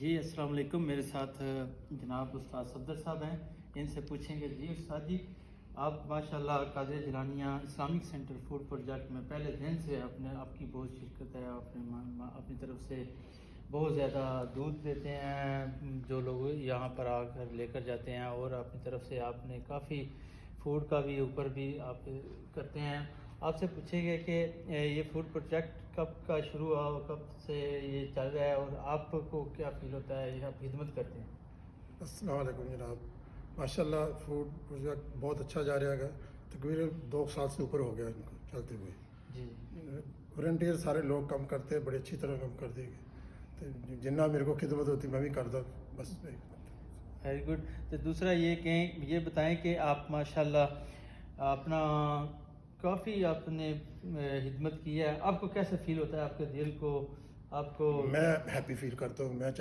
جی السلام علیکم. میرے ساتھ جناب استاد صفدر صاحب ہیں. ان سے پوچھیں گے جی استاد جی آپ ماشاءاللہ قادریہ جیلانیہ اسلامک سینٹر فوڈ پروجیکٹ میں پہلے دن سے آپ کی بہت شرکت ہے. اپنی طرف سے بہت زیادہ دودھ دیتے ہیں جو لوگ یہاں پر آ کر لے کر جاتے ہیں, اور اپنی طرف سے آپ نے کافی فوڈ کا بھی اوپر بھی آپ کرتے ہیں. آپ سے پوچھیں گے کہ یہ فوڈ پروجیکٹ کب کا شروع ہوا اور کب سے یہ چل رہا ہے, اور آپ کو کیا فیل ہوتا ہے یہ آپ خدمت کرتے ہیں؟ السلام علیکم جناب. ماشاءاللہ فوڈ پروجیکٹ بہت اچھا جا رہا ہے. تقریباً 2 سال سے اوپر ہو گیا ان کو چلتے ہوئے. جی والنٹیئر سارے لوگ کام کرتے ہیں, بڑے اچھی طرح کام کرتے ہیں. جنہ میرے کو خدمت ہوتی میں بھی کرتا ہوں بس. Very good. تو دوسرا یہ بتائیں کہ آپ ماشاءاللہ اپنا کافی آپ نے خدمت کی ہے, آپ کو کیسا فیل ہوتا ہے, آپ کے دل کو, آپ کو؟ میں ہیپی فیل کرتا ہوں. میں